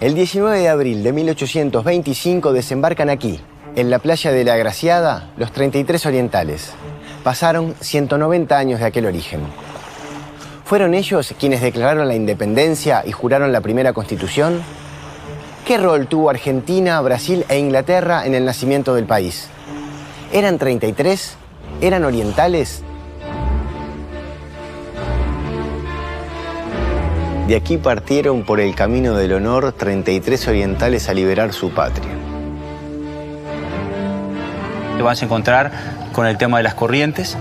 El 19 de abril de 1825 desembarcan aquí, en la playa de La Agraciada, los 33 orientales. Pasaron 190 años de aquel origen. ¿Fueron ellos quienes declararon la independencia y juraron la primera Constitución? ¿Qué rol tuvo Argentina, Brasil e Inglaterra en el nacimiento del país? ¿Eran 33? ¿Eran orientales? De aquí partieron por el camino del honor 33 orientales a liberar su patria. Te vas a encontrar con el tema de las corrientes,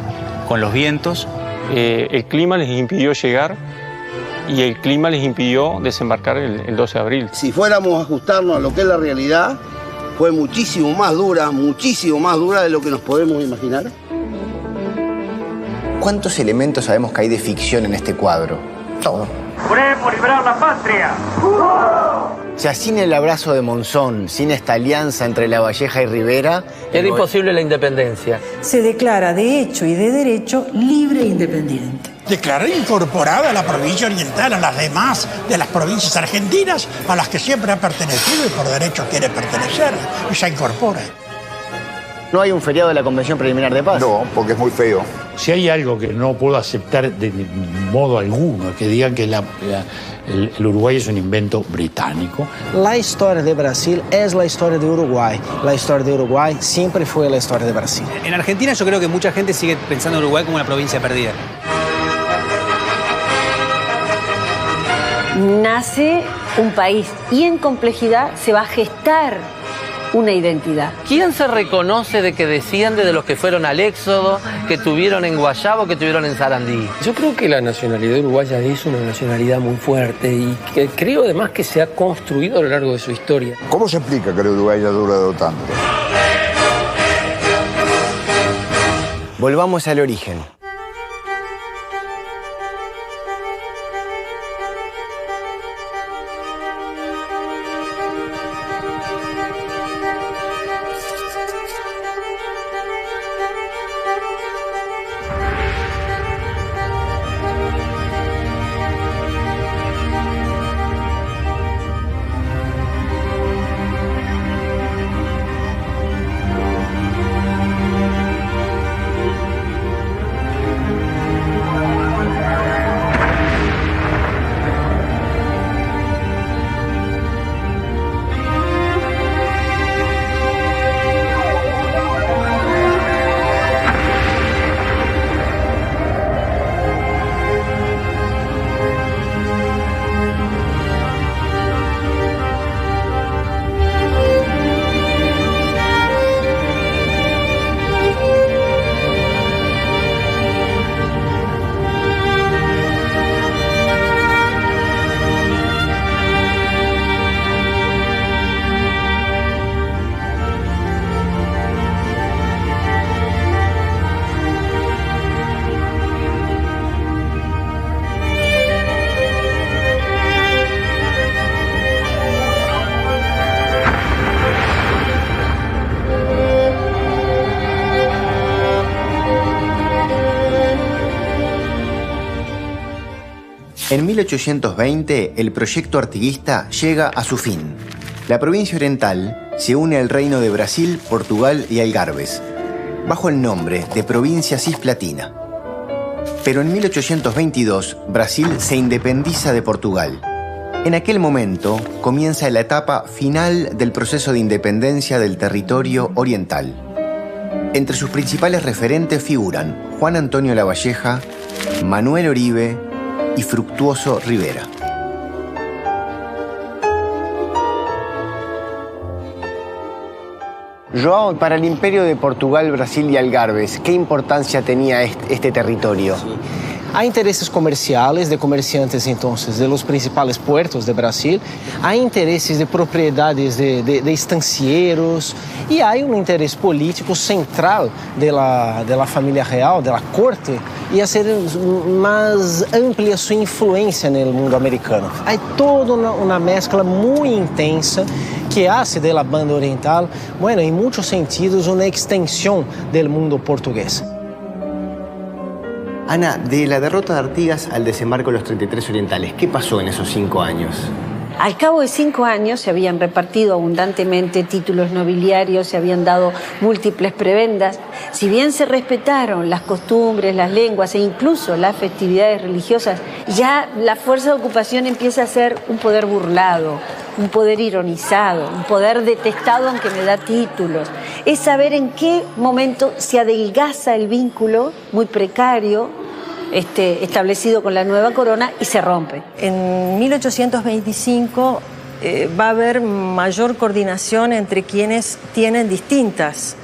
con los vientos. El clima les impidió llegar y el clima les impidió desembarcar el 12 de abril. Si fuéramos a ajustarnos a lo que es la realidad, fue muchísimo más dura de lo que nos podemos imaginar. ¿Cuántos elementos sabemos que hay de ficción en este cuadro? Todo. ¡Juremos liberar la patria! O sea, sin el abrazo de Monzón, sin esta alianza entre Lavalleja y Rivera... Era imposible la independencia. Se declara de hecho y de derecho libre e independiente. Declaró incorporada la provincia oriental a las demás de las provincias argentinas a las que siempre ha pertenecido y por derecho quiere pertenecer, y se incorpora. ¿No hay un feriado de la Convención Preliminar de Paz? No, porque es muy feo. Si hay algo que no puedo aceptar de modo alguno, que digan que el Uruguay es un invento británico. La historia de Brasil es la historia de Uruguay. La historia de Uruguay siempre fue la historia de Brasil. En Argentina yo creo que mucha gente sigue pensando en Uruguay como una provincia perdida. Nace un país y en complejidad se va a gestar una identidad. ¿Quién se reconoce de que desciende de los que fueron al éxodo, que tuvieron en Guayabo, que tuvieron en Sarandí? Yo creo que la nacionalidad uruguaya es una nacionalidad muy fuerte y que creo además que se ha construido a lo largo de su historia. ¿Cómo se explica que el Uruguay haya durado tanto? Volvamos al origen. En 1820, el proyecto artiguista llega a su fin. La provincia oriental se une al reino de Brasil, Portugal y Algarbes, bajo el nombre de Provincia Cisplatina. Pero en 1822, Brasil se independiza de Portugal. En aquel momento comienza la etapa final del proceso de independencia del territorio oriental. Entre sus principales referentes figuran Juan Antonio Lavalleja, Manuel Oribe y Fructuoso Rivera. João, para el imperio de Portugal, Brasil y Algarbes, ¿qué importancia tenía este territorio? Há interesses comerciais de comerciantes, então, de los principais puertos de Brasil. Há interesses de propriedades de estancieiros. E há interesse político central da família real, da corte, e a ser mais ampla sua influência no mundo americano. Há toda uma mescla muito intensa que hace de la banda oriental, bueno, em muitos sentidos, uma extensão do mundo português. Ana, de la derrota de Artigas al desembarco de los 33 orientales, ¿qué pasó en esos 5 años? Al cabo de 5 años se habían repartido abundantemente títulos nobiliarios, se habían dado múltiples prebendas. Si bien se respetaron las costumbres, las lenguas e incluso las festividades religiosas, ya la fuerza de ocupación empieza a ser un poder burlado, un poder ironizado, un poder detestado aunque me da títulos. Es saber en qué momento se adelgaza el vínculo muy precario establecido con la nueva corona y se rompe. En 1825 va a haber mayor coordinación entre quienes tienen distintas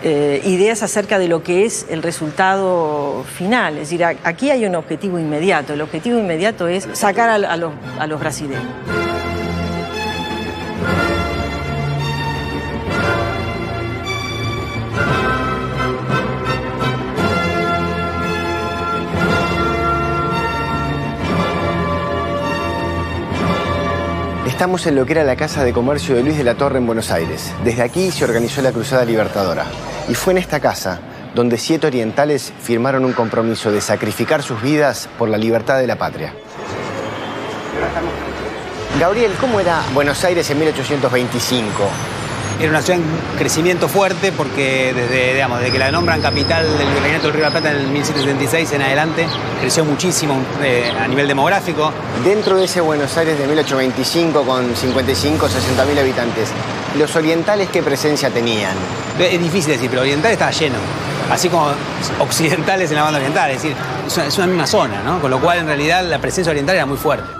ideas acerca de lo que es el resultado final. Es decir, aquí hay un objetivo inmediato. El objetivo inmediato es sacar a los brasileños. Estamos en lo que era la Casa de Comercio de Luis de la Torre en Buenos Aires. Desde aquí se organizó la Cruzada Libertadora. Y fue en esta casa donde 7 orientales firmaron un compromiso de sacrificar sus vidas por la libertad de la patria. Gabriel, ¿cómo era Buenos Aires en 1825? Era una ciudad en crecimiento fuerte porque desde que la nombran capital del Virreinato del Río de la Plata en el 1776 en adelante, creció muchísimo a nivel demográfico. Dentro de ese Buenos Aires de 1825 con 55 o 60.000 habitantes, ¿los orientales qué presencia tenían? Es difícil decir, pero oriental estaba lleno. Así como occidentales en la banda oriental, es decir, es una misma zona, ¿no? Con lo cual en realidad la presencia oriental era muy fuerte.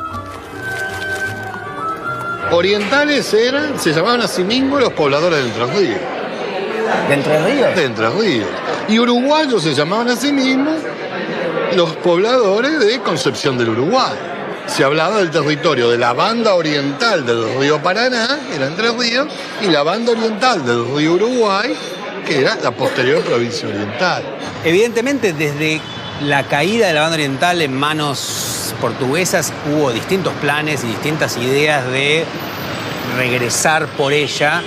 Orientales se llamaban a sí mismos los pobladores de Entre Ríos. ¿De Entre Ríos? De Entre Ríos. Y uruguayos se llamaban a sí mismos los pobladores de Concepción del Uruguay. Se hablaba del territorio de la banda oriental del río Paraná, que era Entre Ríos, y la banda oriental del río Uruguay, que era la posterior provincia oriental. Evidentemente, desde la caída de la banda oriental en manos portuguesas hubo distintos planes y distintas ideas de regresar por ella,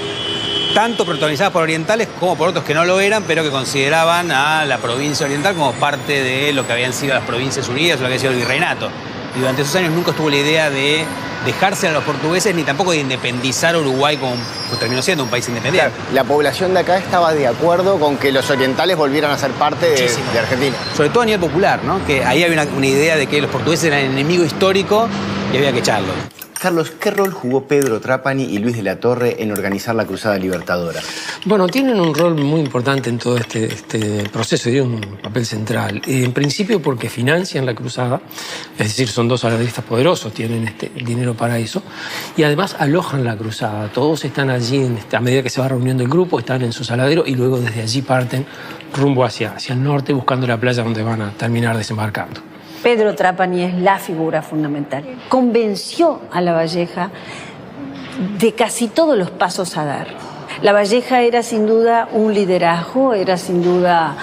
tanto protagonizadas por orientales como por otros que no lo eran, pero que consideraban a la provincia oriental como parte de lo que habían sido las Provincias Unidas o lo que había sido el virreinato. Y durante esos años nunca estuvo la idea de dejarse a los portugueses ni tampoco de independizar Uruguay como terminó siendo un país independiente. Claro, la población de acá estaba de acuerdo con que los orientales volvieran a ser parte de Argentina. Sobre todo a nivel popular, ¿no? Que ahí había una idea de que los portugueses eran el enemigo histórico y había que echarlo. Carlos, ¿qué rol jugó Pedro Trapani y Luis de la Torre en organizar la Cruzada Libertadora? Bueno, tienen un rol muy importante en todo este proceso y un papel central. En principio porque financian la cruzada, es decir, son 2 saladistas poderosos, tienen el dinero para eso, y además alojan la cruzada. Todos están allí, a medida que se va reuniendo el grupo, están en su saladero y luego desde allí parten rumbo hacia el norte buscando la playa donde van a terminar desembarcando. Pedro Trapani es la figura fundamental. Convenció a Lavalleja de casi todos los pasos a dar. Lavalleja era sin duda un liderazgo, era sin duda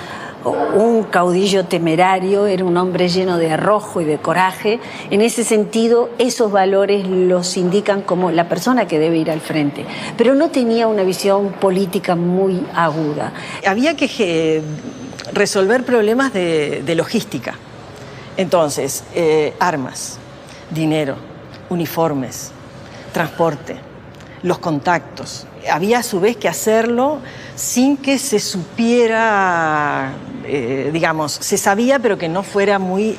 un caudillo temerario, era un hombre lleno de arrojo y de coraje. En ese sentido, esos valores los indican como la persona que debe ir al frente. Pero no tenía una visión política muy aguda. Había que resolver problemas de logística. Entonces, armas, dinero, uniformes, transporte, los contactos. Había a su vez que hacerlo sin que se supiera, digamos, se sabía pero que no fuera muy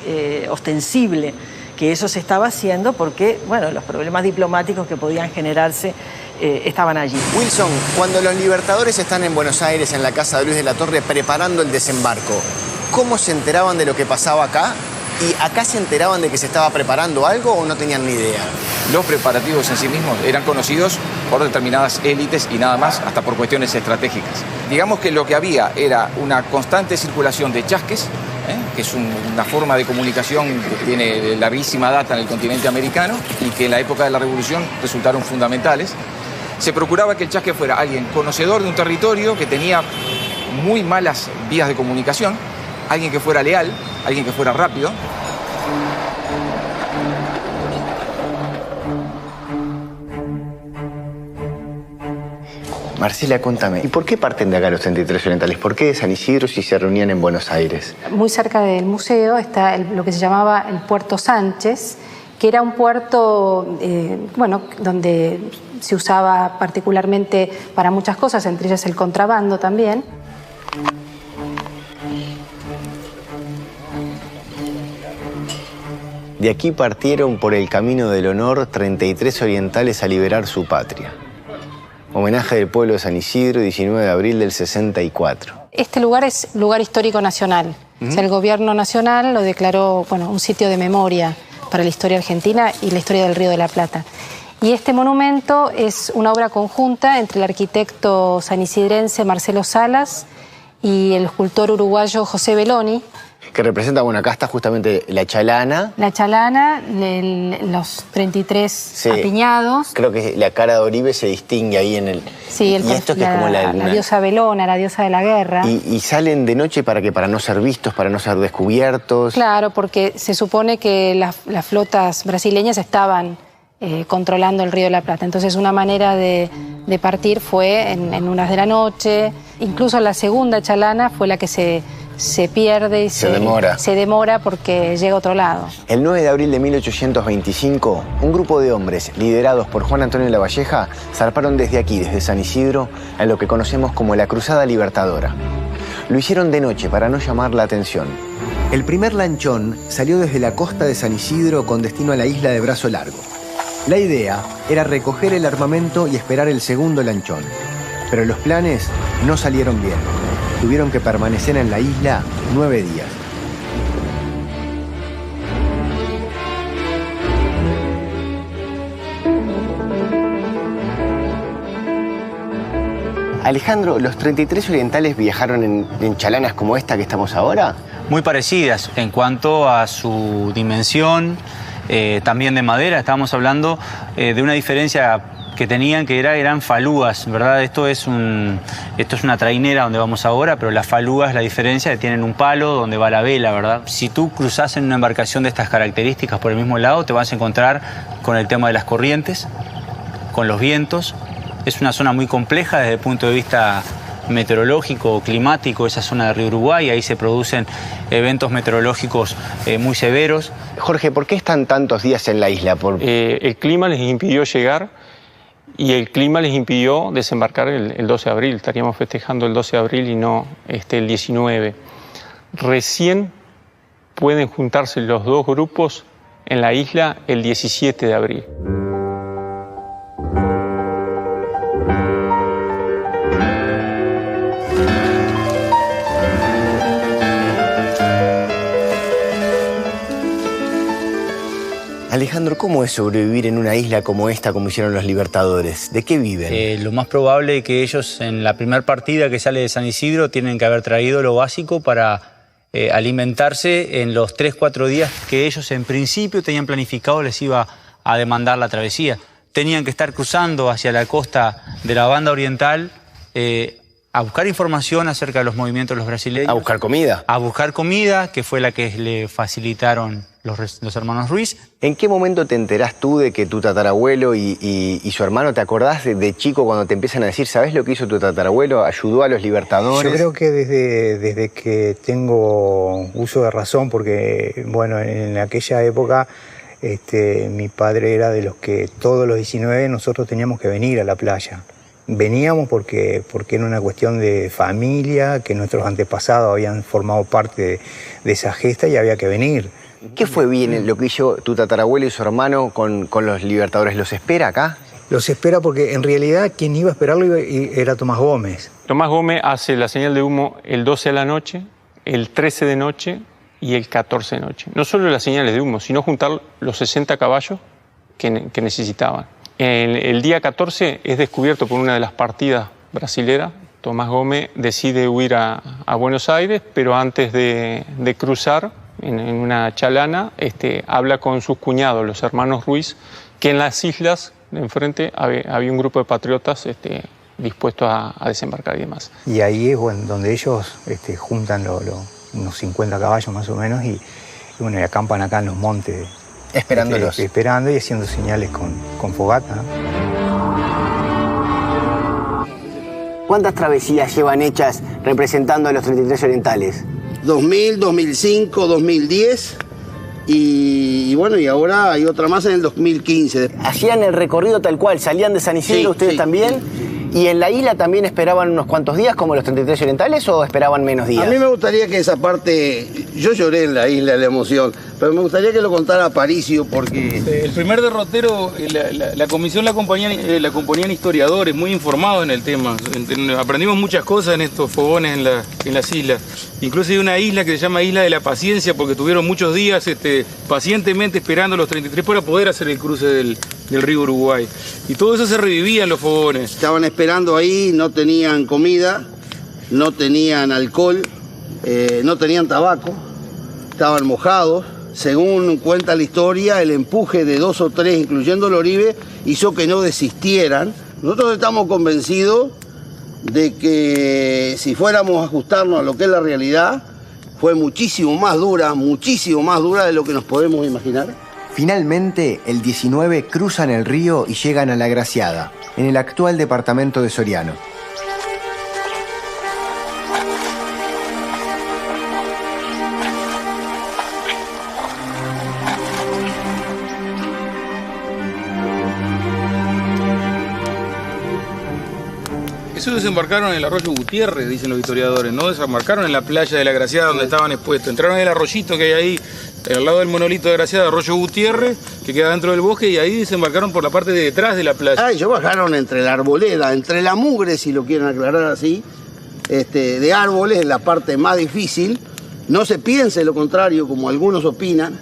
ostensible que eso se estaba haciendo porque, bueno, los problemas diplomáticos que podían generarse estaban allí. Wilson, cuando los libertadores están en Buenos Aires, en la casa de Luis de la Torre, preparando el desembarco, ¿cómo se enteraban de lo que pasaba acá? ¿Y acá se enteraban de que se estaba preparando algo o no tenían ni idea? Los preparativos en sí mismos eran conocidos por determinadas élites y nada más, hasta por cuestiones estratégicas. Digamos que lo que había era una constante circulación de chasques, que es una forma de comunicación que tiene larguísima data en el continente americano y que en la época de la Revolución resultaron fundamentales. Se procuraba que el chasque fuera alguien conocedor de un territorio que tenía muy malas vías de comunicación, alguien que fuera leal, alguien que fuera rápido. Marcela, contame, ¿y por qué parten de acá los 33 orientales? ¿Por qué de San Isidro si se reunían en Buenos Aires? Muy cerca del museo está lo que se llamaba el Puerto Sánchez, que era un puerto, donde se usaba particularmente para muchas cosas, entre ellas el contrabando también. De aquí partieron por el camino del honor 33 orientales a liberar su patria. Homenaje del pueblo de San Isidro, 19 de abril del 64. Este lugar es lugar histórico nacional. O sea, el gobierno nacional lo declaró un sitio de memoria para la historia argentina y la historia del Río de la Plata. Y este monumento es una obra conjunta entre el arquitecto sanisidrense Marcelo Salas y el escultor uruguayo José Belloni. Que representa, acá está justamente la chalana. La chalana, los 33 apiñados. Creo que la cara de Oribe se distingue ahí en el... Sí, y esto que es como la diosa Belona, la diosa de la guerra. Y salen de noche para no ser vistos, para no ser descubiertos. Claro, porque se supone que las flotas brasileñas estaban controlando el Río de la Plata. Entonces una manera de partir fue en unas de la noche. Incluso la segunda chalana fue la que se pierde y se demora porque llega a otro lado. El 9 de abril de 1825, un grupo de hombres liderados por Juan Antonio Lavalleja zarparon desde aquí, desde San Isidro, a lo que conocemos como la Cruzada Libertadora. Lo hicieron de noche para no llamar la atención. El primer lanchón salió desde la costa de San Isidro con destino a la isla de Brazo Largo. La idea era recoger el armamento y esperar el segundo lanchón. Pero los planes no salieron bien. Tuvieron que permanecer en la isla 9 días. Alejandro, ¿los 33 orientales viajaron en chalanas como esta que estamos ahora? Muy parecidas en cuanto a su dimensión, también de madera. Estábamos hablando de una diferencia que tenían, que eran falúas, ¿verdad? Esto es una trainera donde vamos ahora, pero las falúas, la diferencia es que tienen un palo donde va la vela, ¿verdad? Si tú cruzás en una embarcación de estas características por el mismo lado, te vas a encontrar con el tema de las corrientes, con los vientos. Es una zona muy compleja desde el punto de vista meteorológico, climático, esa zona de Río Uruguay. Ahí se producen eventos meteorológicos muy severos. Jorge, ¿por qué están tantos días en la isla? El clima les impidió llegar. Y el clima les impidió desembarcar el 12 de abril. Estaríamos festejando el 12 de abril y no el 19. Recién pueden juntarse los dos grupos en la isla el 17 de abril. Alejandro, ¿cómo es sobrevivir en una isla como esta, como hicieron los libertadores? ¿De qué viven? Lo más probable es que ellos en la primera partida que sale de San Isidro tienen que haber traído lo básico para alimentarse en los 3-4 días que ellos en principio tenían planificado les iba a demandar la travesía. Tenían que estar cruzando hacia la costa de la banda oriental a buscar información acerca de los movimientos de los brasileños. ¿A buscar comida? A buscar comida, que fue la que le facilitaron los hermanos Ruiz. ¿En qué momento te enterás tú de que tu tatarabuelo y su hermano, te acordás de chico cuando te empiezan a decir, ¿sabés lo que hizo tu tatarabuelo? ¿Ayudó a los libertadores? Yo creo que desde que tengo uso de razón, porque en aquella época mi padre era de los que todos los 19 nosotros teníamos que venir a la playa. Veníamos porque era una cuestión de familia, que nuestros antepasados habían formado parte de esa gesta y había que venir. ¿Qué fue bien lo que hizo tu tatarabuelo y su hermano con los libertadores? ¿Los espera acá? Los espera porque en realidad quien iba a esperarlo era Tomás Gómez. Tomás Gómez hace la señal de humo el 12 de la noche, el 13 de noche y el 14 de noche. No solo las señales de humo, sino juntar los 60 caballos que necesitaban. El día 14 es descubierto por una de las partidas brasileras. Tomás Gómez decide huir a Buenos Aires, pero antes de cruzar en una chalana, habla con sus cuñados, los hermanos Ruiz, que en las islas de enfrente había un grupo de patriotas dispuestos a desembarcar y demás. Y ahí es donde ellos juntan unos 50 caballos más o menos y acampan acá en los montes. Esperándolos. Esperando y haciendo señales con fogata, ¿no? ¿Cuántas travesías llevan hechas representando a los 33 orientales? 2000, 2005, 2010 Y bueno, y ahora hay otra más en el 2015. Hacían el recorrido tal cual, salían de San Isidro, Sí, ustedes sí, también. ¿Y en la isla también esperaban unos cuantos días como los 33 orientales o esperaban menos días? A mí me gustaría que esa parte, yo lloré en la isla de la emoción, pero me gustaría que lo contara Aparicio porque... El primer derrotero, la comisión la componían historiadores muy informados en el tema. Aprendimos muchas cosas en estos fogones en las islas. Incluso hay una isla que se llama Isla de la Paciencia porque tuvieron muchos días pacientemente esperando a los 33 para poder hacer el cruce del río Uruguay. Y todo eso se revivía en los fogones. Estaban esperando ahí, no tenían comida, no tenían alcohol, no tenían tabaco, estaban mojados. Según cuenta la historia, el empuje de 2 o 3, incluyendo el Oribe, hizo que no desistieran. Nosotros estamos convencidos de que si fuéramos a ajustarnos a lo que es la realidad, fue muchísimo más dura de lo que nos podemos imaginar. Finalmente, el 19 cruzan el río y llegan a La Graciada, en el actual departamento de Soriano. Eso desembarcaron en el arroyo Gutiérrez, dicen los historiadores, no desembarcaron en la playa de La Graciada donde estaban expuestos. Entraron en el arroyito que hay ahí, al lado del monolito de Graciada, arroyo Gutiérrez, que queda dentro del bosque, y ahí desembarcaron por la parte de detrás de la playa. Ellos bajaron entre la arboleda, entre la mugre, si lo quieren aclarar así, de árboles, en la parte más difícil. No se piense lo contrario, como algunos opinan.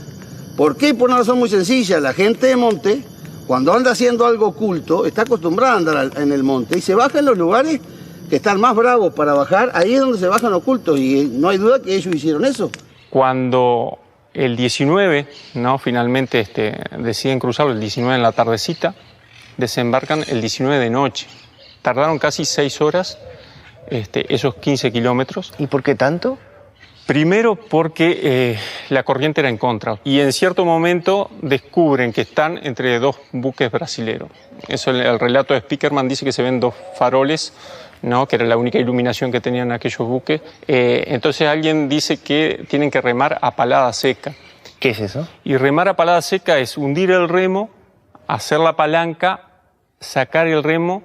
¿Por qué? Por una razón muy sencilla. La gente de monte, cuando anda haciendo algo oculto, está acostumbrada a andar en el monte y se baja en los lugares que están más bravos para bajar. Ahí es donde se bajan ocultos y no hay duda que ellos hicieron eso. Cuando el 19, ¿no? Finalmente deciden cruzarlo el 19 en la tardecita, desembarcan el 19 de noche. Tardaron casi 6 horas esos 15 kilómetros. ¿Y por qué tanto? Primero porque la corriente era en contra y en cierto momento descubren que están entre 2 buques brasileros. Eso el relato de Spickerman dice que se ven 2 faroles, ¿no? Que era la única iluminación que tenían aquellos buques. Entonces alguien dice que tienen que remar a palada seca. ¿Qué es eso? Y remar a palada seca es hundir el remo, hacer la palanca, sacar el remo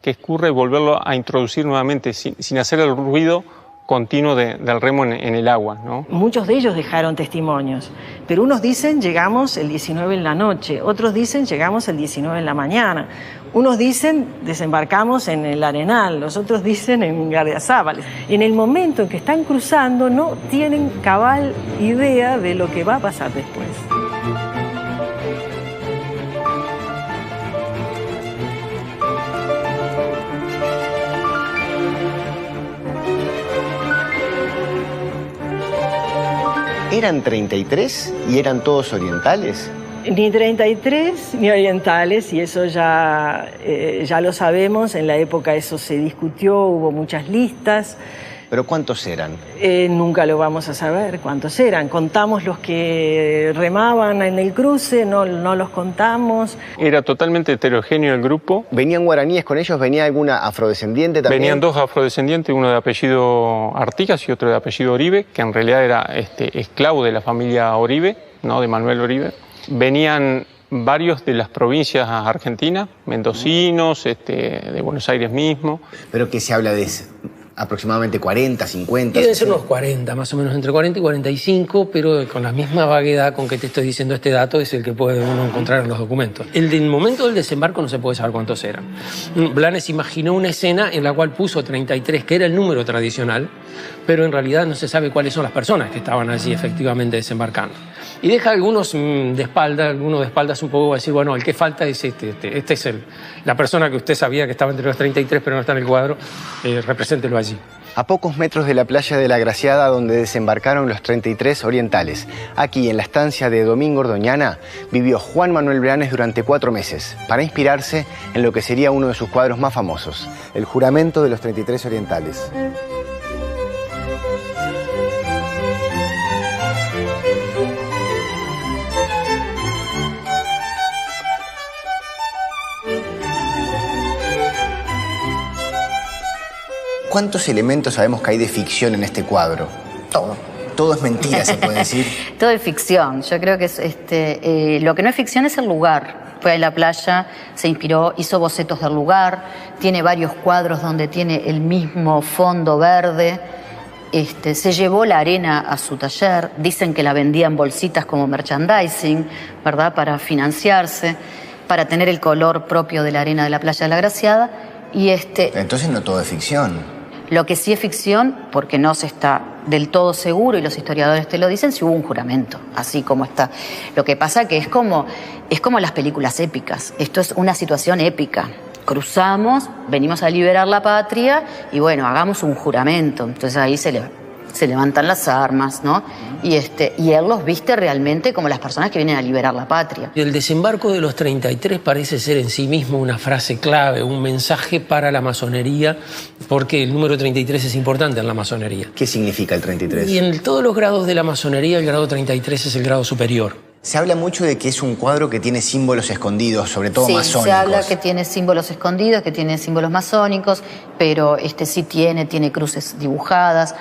que escurre y volverlo a introducir nuevamente sin hacer el ruido continuo del remo en el agua, ¿no? Muchos de ellos dejaron testimonios, pero unos dicen llegamos el 19 en la noche, otros dicen llegamos el 19 en la mañana, unos dicen desembarcamos en el Arenal, los otros dicen en Gardiazabal. En el momento en que están cruzando no tienen cabal idea de lo que va a pasar después. ¿Eran 33 y eran todos orientales? Ni 33 ni orientales, y eso ya lo sabemos. En la época eso se discutió, hubo muchas listas. ¿Pero cuántos eran? Nunca lo vamos a saber cuántos eran. Contamos los que remaban en el cruce, no los contamos. Era totalmente heterogéneo el grupo. ¿Venían guaraníes con ellos? ¿Venía alguna afrodescendiente también? Venían 2 afrodescendientes, uno de apellido Artigas y otro de apellido Oribe, que en realidad era esclavo de la familia Oribe, ¿no? De Manuel Oribe. Venían varios de las provincias argentinas, mendocinos, de Buenos Aires mismo. ¿Pero qué se habla de eso? Aproximadamente 40, 50. Deben ser unos 40, más o menos entre 40 y 45, pero con la misma vaguedad con que te estoy diciendo este dato es el que puede uno encontrar en los documentos. El momento del desembarco no se puede saber cuántos eran. Blanes imaginó una escena en la cual puso 33, que era el número tradicional, pero en realidad no se sabe cuáles son las personas que estaban allí efectivamente desembarcando. Y deja algunos de espaldas un poco a decir, bueno, el que falta es este es la persona que usted sabía que estaba entre los 33 pero no está en el cuadro, represéntelo allí. A pocos metros de la playa de La Graciada, donde desembarcaron los 33 orientales, aquí en la estancia de Domingo Ordoñana, vivió Juan Manuel Blanes durante 4 meses, para inspirarse en lo que sería uno de sus cuadros más famosos, El juramento de los 33 orientales. ¿Cuántos elementos sabemos que hay de ficción en este cuadro? todo es mentira, se puede decir. Todo es ficción. Yo creo que es, lo que no es ficción es el lugar. Fue a la playa, se inspiró, hizo bocetos del lugar, tiene varios cuadros donde tiene el mismo fondo verde. Se llevó la arena a su taller, dicen que la vendía en bolsitas como merchandising, ¿verdad? Para financiarse, para tener el color propio de la arena de la playa de la Graciada. Entonces no todo es ficción. Lo que sí es ficción, porque no se está del todo seguro, y los historiadores te lo dicen, si hubo un juramento, así como está. Lo que pasa que es como las películas épicas. Esto es una situación épica. Cruzamos, venimos a liberar la patria y bueno, hagamos un juramento. Entonces ahí se levantan las armas, ¿no? Y él los viste realmente como las personas que vienen a liberar la patria. El desembarco de los 33 parece ser en sí mismo una frase clave, un mensaje para la masonería, porque el número 33 es importante en la masonería. ¿Qué significa el 33? Y en todos los grados de la masonería, el grado 33 es el grado superior. Se habla mucho de que es un cuadro que tiene símbolos escondidos, sobre todo masónicos. Sí, se habla que tiene símbolos escondidos, que tiene símbolos masónicos, pero sí tiene cruces dibujadas.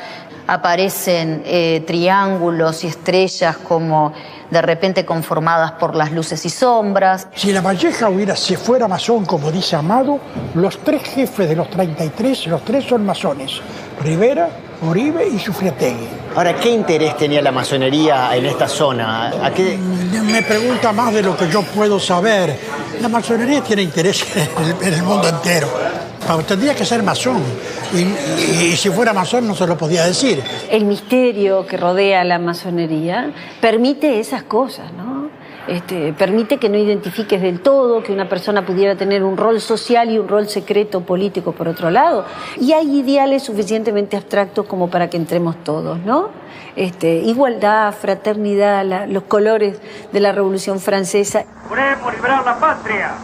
Aparecen triángulos y estrellas como de repente conformadas por las luces y sombras. Si La Valleja si fuera masón, como dice Amado, los 3 jefes de los 33, los 3 son masones: Rivera, Uribe y Sufriategui. Ahora, ¿qué interés tenía la masonería en esta zona? ¿A qué? Me pregunta más de lo que yo puedo saber. La masonería tiene interés en el mundo entero. Tendría que ser masón. Y si fuera masón no se lo podía decir. El misterio que rodea a la masonería permite esas cosas, ¿no? Permite que no identifiques del todo, que una persona pudiera tener un rol social y un rol secreto político por otro lado. Y hay ideales suficientemente abstractos como para que entremos todos, ¿no? Igualdad, fraternidad, los colores de la Revolución Francesa. ¡Juré por liberar la patria!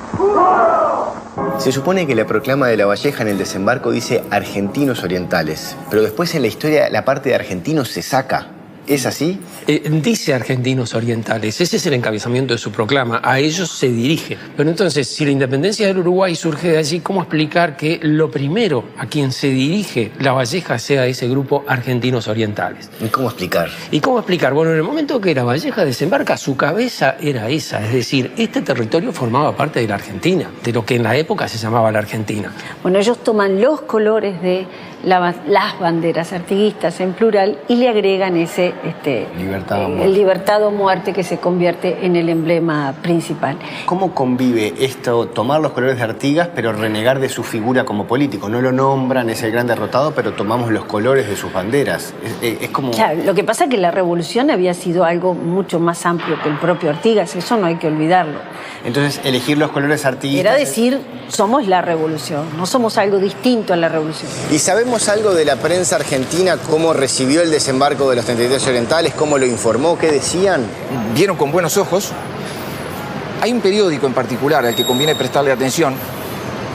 Se supone que la proclama de La Valleja en el desembarco dice argentinos orientales, pero después en la historia la parte de argentinos se saca. ¿Es así? Dice argentinos orientales, ese es el encabezamiento de su proclama, a ellos se dirige. Pero entonces, si la independencia del Uruguay surge de allí, ¿cómo explicar que lo primero a quien se dirige La Valleja sea ese grupo argentinos orientales? ¿Y cómo explicar? ¿Y cómo explicar? Bueno, en el momento que La Valleja desembarca, su cabeza era esa, es decir, este territorio formaba parte de la Argentina, de lo que en la época se llamaba la Argentina. Bueno, ellos toman los colores de las banderas artiguistas en plural y le agregan ese libertad o muerte, que se convierte en el emblema principal. ¿Cómo convive esto, tomar los colores de Artigas pero renegar de su figura como político? No lo nombran, es el gran derrotado, pero tomamos los colores de sus banderas. Es como... Claro, lo que pasa es que la revolución había sido algo mucho más amplio que el propio Artigas, eso no hay que olvidarlo. Entonces, elegir los colores artiguistas... Era decir, somos la revolución, no somos algo distinto a la revolución. ¿Y sabemos algo de la prensa argentina? ¿Cómo recibió el desembarco de los 33 orientales? ¿Cómo lo informó? ¿Qué decían? Vieron con buenos ojos. Hay un periódico en particular al que conviene prestarle atención,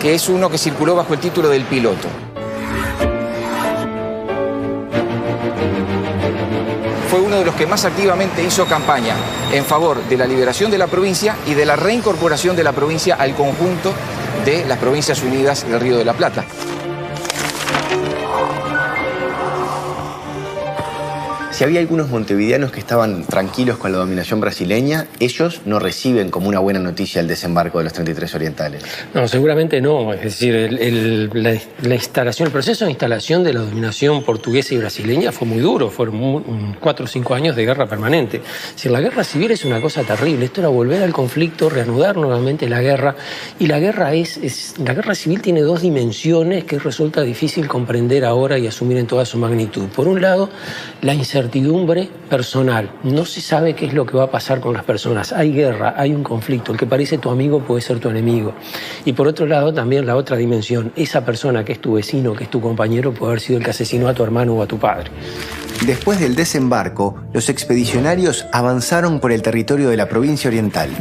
que es uno que circuló bajo el título del Piloto. Fue uno de los que más activamente hizo campaña en favor de la liberación de la provincia y de la reincorporación de la provincia al conjunto de las Provincias Unidas del Río de la Plata. Si había algunos montevideanos que estaban tranquilos con la dominación brasileña, ellos no reciben como una buena noticia el desembarco de los 33 orientales. No, seguramente no. Es decir, la instalación, el proceso de instalación de la dominación portuguesa y brasileña fue muy duro. Fueron 4 o 5 años de guerra permanente. Es decir, la guerra civil es una cosa terrible. Esto era volver al conflicto, reanudar nuevamente la guerra. Y la guerra la guerra civil tiene 2 dimensiones que resulta difícil comprender ahora y asumir en toda su magnitud. Por un lado, la incertidumbre personal. No se sabe qué es lo que va a pasar con las personas. Hay guerra, hay un conflicto. El que parece tu amigo puede ser tu enemigo. Y por otro lado, también la otra dimensión. Esa persona que es tu vecino, que es tu compañero, puede haber sido el que asesinó a tu hermano o a tu padre. Después del desembarco, los expedicionarios avanzaron por el territorio de la provincia oriental.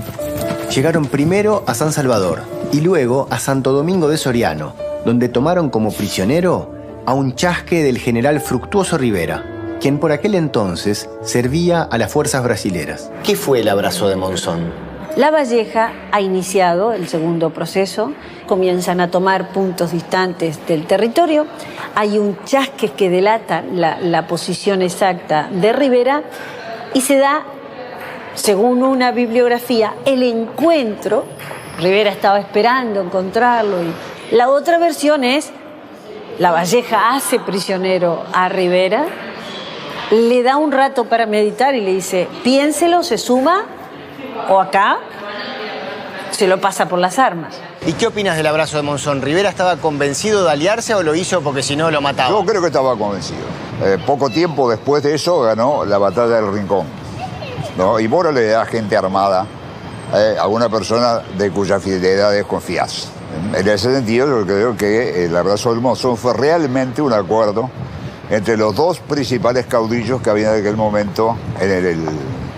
Llegaron primero a San Salvador y luego a Santo Domingo de Soriano, donde tomaron como prisionero a un chasque del general Fructuoso Rivera, quien por aquel entonces servía a las fuerzas brasileras. ¿Qué fue el abrazo de Monzón? Lavalleja ha iniciado el segundo proceso, comienzan a tomar puntos distantes del territorio, hay un chasque que delata la posición exacta de Rivera y se da, según una bibliografía, el encuentro. Rivera estaba esperando encontrarlo y la otra versión es Lavalleja hace prisionero a Rivera, le da un rato para meditar y le dice, piénselo, se suma o acá se lo pasa por las armas. ¿Y qué opinas del abrazo de Monzón? ¿Rivera estaba convencido de aliarse o lo hizo porque si no lo mataba? Yo creo que estaba convencido. Poco tiempo después de eso ganó la batalla del Rincón, ¿no? Y Moro le da gente armada a una persona de cuya fidelidad desconfías. En ese sentido, yo creo que el abrazo del Monzón fue realmente un acuerdo entre los dos principales caudillos que había en aquel momento en el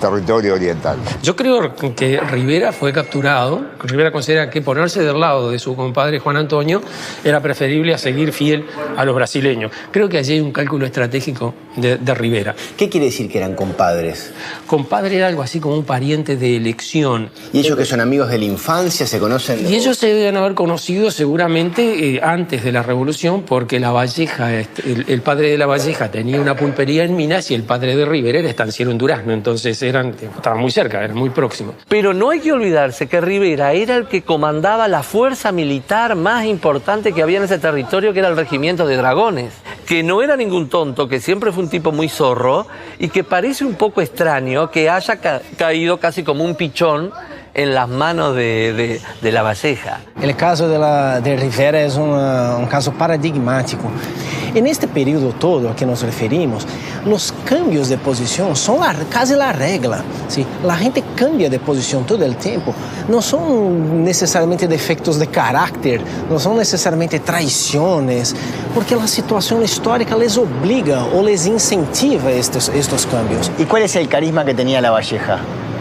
territorio oriental. Yo creo que Rivera fue capturado. Rivera considera que ponerse del lado de su compadre Juan Antonio era preferible a seguir fiel a los brasileños. Creo que allí hay un cálculo estratégico de Rivera. ¿Qué quiere decir que eran compadres? Compadre era algo así como un pariente de elección. ¿Y ellos que son amigos de la infancia se conocen? Y ellos se deben haber conocido seguramente antes de la Revolución, porque Lavalleja, el padre de Lavalleja tenía una pulpería en Minas y el padre de Rivera era estanciero en Durazno. Entonces estaban muy cerca, eran muy próximos. Pero no hay que olvidarse que Rivera era el que comandaba la fuerza militar más importante que había en ese territorio, que era el regimiento de dragones, que no era ningún tonto, que siempre fue un tipo muy zorro y que parece un poco extraño que haya caído casi como un pichón en las manos de Lavalleja. El caso de Rivera es un caso paradigmático. En este periodo todo a que nos referimos, los cambios de posición son casi la regla. ¿Sí? La gente cambia de posición todo el tiempo. No son necesariamente defectos de carácter, no son necesariamente traiciones, porque la situación histórica les obliga o les incentiva estos cambios. ¿Y cuál es el carisma que tenía Lavalleja?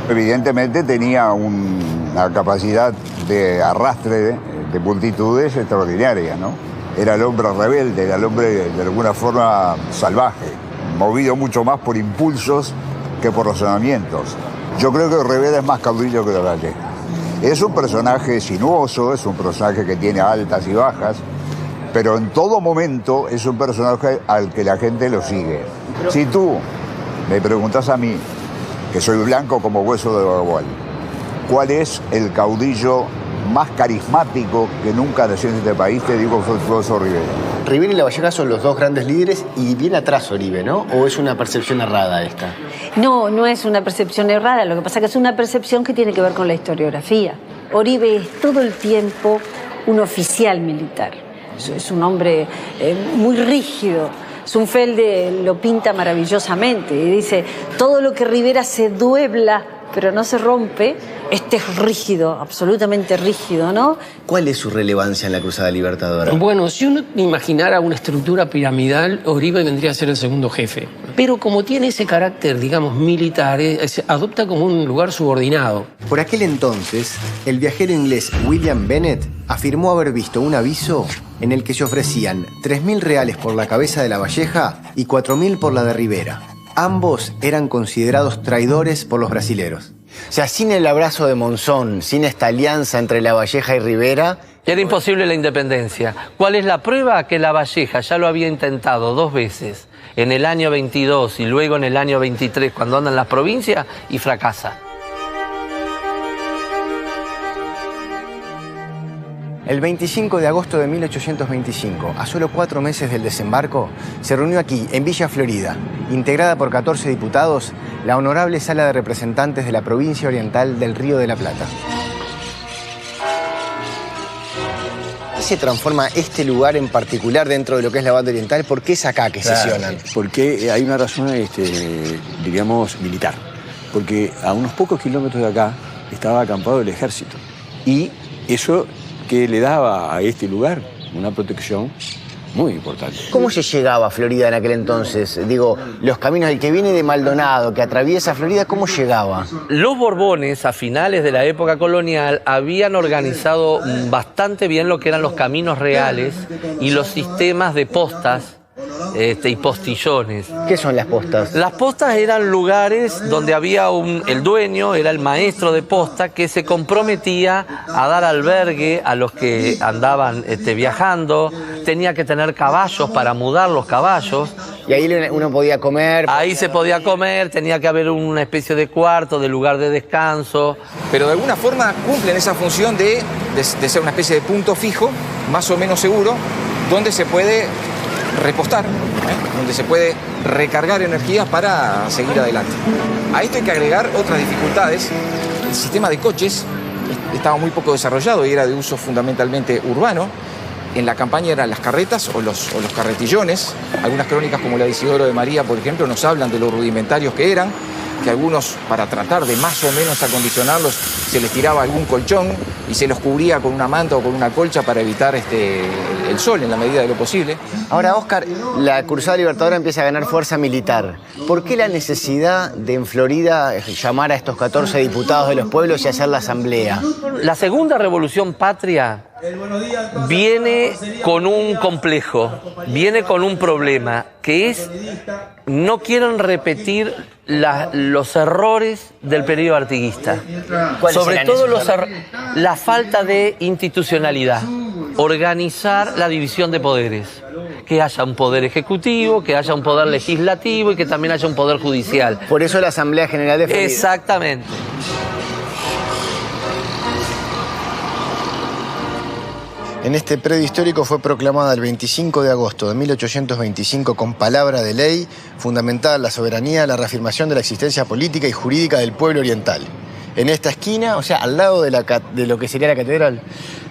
Evidentemente tenía una capacidad de arrastre de multitudes extraordinaria, ¿no? Era el hombre rebelde, era el hombre de alguna forma salvaje, movido mucho más por impulsos que por razonamientos. Yo creo que Rivera es más caudillo que Lavalleja. Es un personaje sinuoso, es un personaje que tiene altas y bajas, pero en todo momento es un personaje al que la gente lo sigue. Si tú me preguntas a mí, que soy blanco como hueso de bagual, ¿cuál es el caudillo más carismático que nunca nació en este país? Te digo, fue Alfonso Rivera. Rivera y Lavalleja son los dos grandes líderes y viene atrás Oribe, ¿no? ¿O es una percepción errada esta? No, no es una percepción errada, lo que pasa es que es una percepción que tiene que ver con la historiografía. Oribe es todo el tiempo un oficial militar, es un hombre muy rígido. Zunfelde lo pinta maravillosamente y dice, todo lo que Rivera se duebla pero no se rompe, este es rígido, absolutamente rígido, ¿no? ¿Cuál es su relevancia en la Cruzada Libertadora? Bueno, si uno imaginara una estructura piramidal, Oribe vendría a ser el segundo jefe. Pero como tiene ese carácter, digamos, militar, adopta como un lugar subordinado. Por aquel entonces, el viajero inglés William Bennett afirmó haber visto un aviso en el que se ofrecían 3.000 reales por la cabeza de Lavalleja y 4.000 por la de Rivera. Ambos eran considerados traidores por los brasileros. O sea, sin el abrazo de Monzón, sin esta alianza entre Lavalleja y Rivera... Era imposible la independencia. ¿Cuál es la prueba? Que Lavalleja ya lo había intentado 2 veces, en el año 22 y luego en el año 23, cuando anda en las provincias, y fracasa. El 25 de agosto de 1825, a solo 4 meses del desembarco, se reunió aquí, en Villa Florida, integrada por 14 diputados, la Honorable Sala de Representantes de la Provincia Oriental del Río de la Plata. ¿Qué se transforma este lugar en particular dentro de lo que es la banda oriental? ¿Por qué es acá que sesionan? Porque hay una razón, diríamos, militar. Porque a unos pocos kilómetros de acá estaba acampado el ejército. Y eso que le daba a este lugar una protección muy importante. ¿Cómo se llegaba a Florida en aquel entonces? Digo, los caminos, el que viene de Maldonado, que atraviesa Florida, ¿cómo llegaba? Los Borbones, a finales de la época colonial, habían organizado bastante bien lo que eran los caminos reales y los sistemas de postas y postillones. ¿Qué son las postas? Las postas eran lugares donde había el dueño, era el maestro de posta, que se comprometía a dar albergue a los que andaban viajando, tenía que tener caballos para mudar los caballos. Y ahí uno podía comer. Ahí se podía comer, tenía que haber una especie de cuarto, de lugar de descanso. Pero de alguna forma cumplen esa función de ser una especie de punto fijo, más o menos seguro, donde se puede repostar, donde se puede recargar energías para seguir adelante. A esto hay que agregar otras dificultades. El sistema de coches estaba muy poco desarrollado y era de uso fundamentalmente urbano. En la campaña eran las carretas o los carretillones. Algunas crónicas como la de Isidoro de María, por ejemplo, nos hablan de los rudimentarios que eran, que algunos, para tratar de más o menos acondicionarlos, se les tiraba algún colchón y se los cubría con una manta o con una colcha para evitar el sol en la medida de lo posible. Ahora, Óscar, la Cruzada Libertadora empieza a ganar fuerza militar. ¿Por qué la necesidad de en Florida llamar a estos 14 diputados de los pueblos y hacer la asamblea? La segunda revolución patria viene con un complejo, viene con un problema, que es no quieren repetir los errores del periodo artiguista. Sobre todo la falta de institucionalidad, organizar la división de poderes, que haya un poder ejecutivo, que haya un poder legislativo y que también haya un poder judicial. Por eso la Asamblea General de Florida. Exactamente. En este predio histórico fue proclamada el 25 de agosto de 1825 con palabra de ley, fundamentada en la soberanía, la reafirmación de la existencia política y jurídica del pueblo oriental. En esta esquina, o sea, al lado de lo que sería la catedral,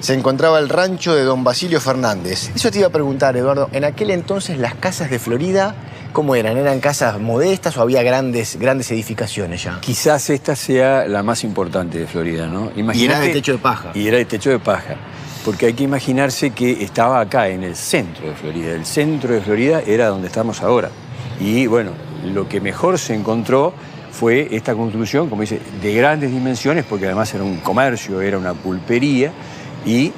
se encontraba el rancho de don Basilio Fernández. Eso te iba a preguntar, Eduardo, en aquel entonces las casas de Florida, ¿cómo eran? ¿Eran casas modestas o había grandes edificaciones ya? Quizás esta sea la más importante de Florida, ¿no? Y era de techo de paja. Y era de techo de paja. Porque hay que imaginarse que estaba acá, en el centro de Florida. El centro de Florida era donde estamos ahora. Y bueno, lo que mejor se encontró fue esta construcción, como dice, de grandes dimensiones, porque además era un comercio, era una pulpería, y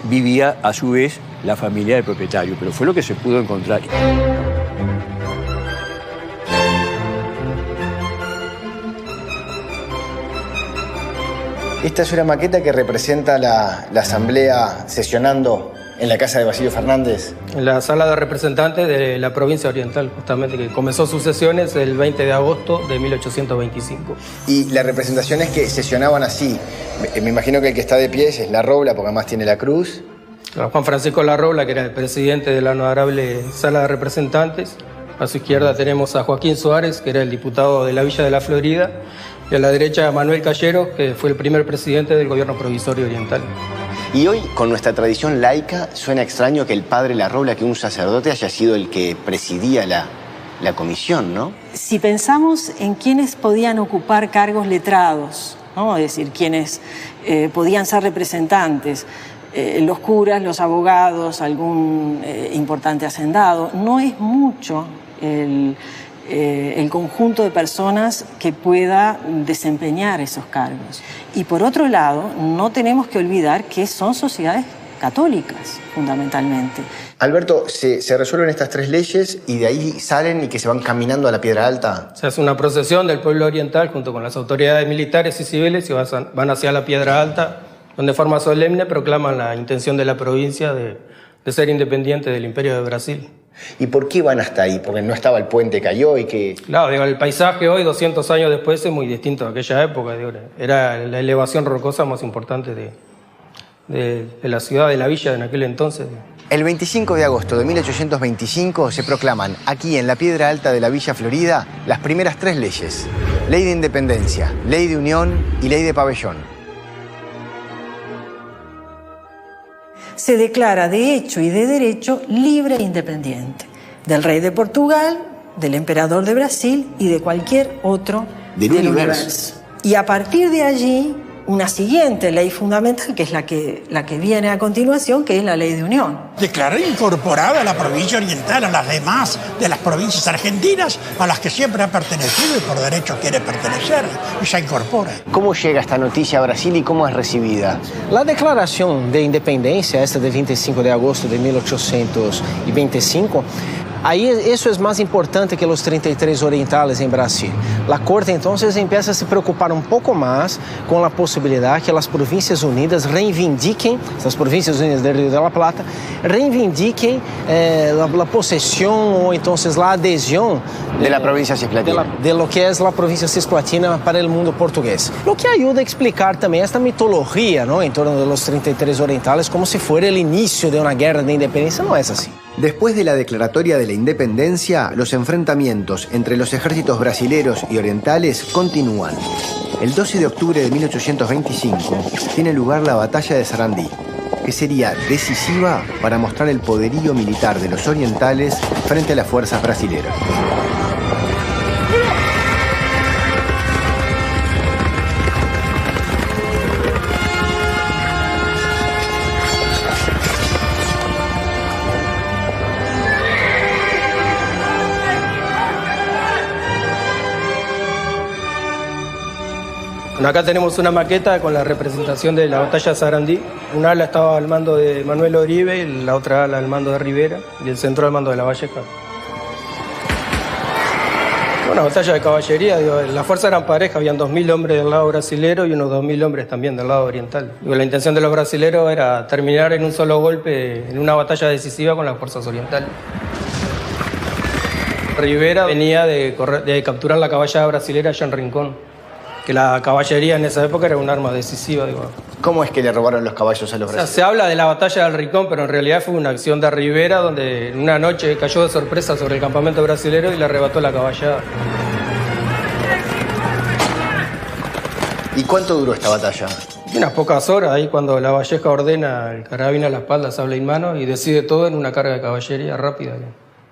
vivía a su vez la familia del propietario. Pero fue lo que se pudo encontrar. Esta es una maqueta que representa la asamblea sesionando en la casa de Basilio Fernández. En la sala de representantes de la provincia oriental, justamente, que comenzó sus sesiones el 20 de agosto de 1825. Y la representación es que sesionaban así. Me imagino que el que está de pie es La Robla, porque además tiene la cruz. Juan Francisco La Robla, que era el presidente de la honorable sala de representantes. A su izquierda tenemos a Joaquín Suárez, que era el diputado de la Villa de la Florida. Y a la derecha Manuel Callero, que fue el primer presidente del gobierno provisorio oriental. Y hoy, con nuestra tradición laica, suena extraño que el padre La Robla, que un sacerdote, haya sido el que presidía la comisión, ¿no? Si pensamos en quienes podían ocupar cargos letrados, ¿no? Es decir, quienes podían ser representantes, los curas, los abogados, algún importante hacendado, no es mucho el conjunto de personas que pueda desempeñar esos cargos. Y por otro lado, no tenemos que olvidar que son sociedades católicas, fundamentalmente. Alberto, se resuelven estas tres leyes y de ahí salen y que se van caminando a la Piedra Alta. Se hace una procesión del pueblo oriental junto con las autoridades militares y civiles y van hacia la Piedra Alta, donde de forma solemne proclaman la intención de la provincia de ser independiente del Imperio de Brasil. ¿Y por qué van hasta ahí? Porque no estaba el puente, cayó y que... Claro, digo, el paisaje hoy, 200 años después, es muy distinto a aquella época. Digo, era la elevación rocosa más importante de la ciudad, de la villa en aquel entonces. El 25 de agosto de 1825 se proclaman aquí en la Piedra Alta de la Villa Florida las primeras tres leyes. Ley de Independencia, Ley de Unión y Ley de Pabellón. Se declara de hecho y de derecho libre e independiente del rey de Portugal, del emperador de Brasil y de cualquier otro del universo. Y a partir de allí, una siguiente ley fundamental, que es la que viene a continuación, que es la Ley de Unión. Declarar incorporada a la provincia oriental, a las demás de las provincias argentinas, a las que siempre ha pertenecido y por derecho quiere pertenecer, y se incorpora. ¿Cómo llega esta noticia a Brasil y cómo es recibida? La declaración de independencia, esta de 25 de agosto de 1825, Aí isso é mais importante que os 33 orientales em Brasil. A Corte, então, começa a se preocupar um pouco mais com a possibilidade que as Províncias Unidas reivindiquem, as Províncias Unidas do Rio de la Plata, reivindiquem a possessão ou então a adesão de la provincia cisplatina. De lo que é a província cisplatina para o mundo português. O que ajuda a explicar também esta mitologia, ¿no?, em torno dos 33 orientales, como se fosse o início de uma guerra de independência. Não é assim. Después de la declaratoria de la independencia, los enfrentamientos entre los ejércitos brasileros y orientales continúan. El 12 de octubre de 1825 tiene lugar la batalla de Sarandí, que sería decisiva para mostrar el poderío militar de los orientales frente a las fuerzas brasileras. Bueno, acá tenemos una maqueta con la representación de la batalla de Sarandí. Una ala estaba al mando de Manuel Oribe, la otra ala al mando de Rivera y el centro al mando de La Valleja. Una batalla de caballería, digo, las fuerzas eran parejas, habían 2.000 hombres del lado brasilero y unos 2.000 hombres también del lado oriental. Digo, la intención de los brasileros era terminar en un solo golpe en una batalla decisiva con las fuerzas orientales. Rivera venía de capturar la caballada brasilera allá en Rincón, que la caballería en esa época era un arma decisiva. Digo. ¿Cómo es que le robaron los caballos a los brasileños? Se habla de la batalla del Rincón, pero en realidad fue una acción de Rivera donde una noche cayó de sorpresa sobre el campamento brasilero y le arrebató la caballada. ¿Y cuánto duró esta batalla? Unas pocas horas, ahí cuando La Valleja ordena el carabina a la espalda, sable en mano, y decide todo en una carga de caballería rápida.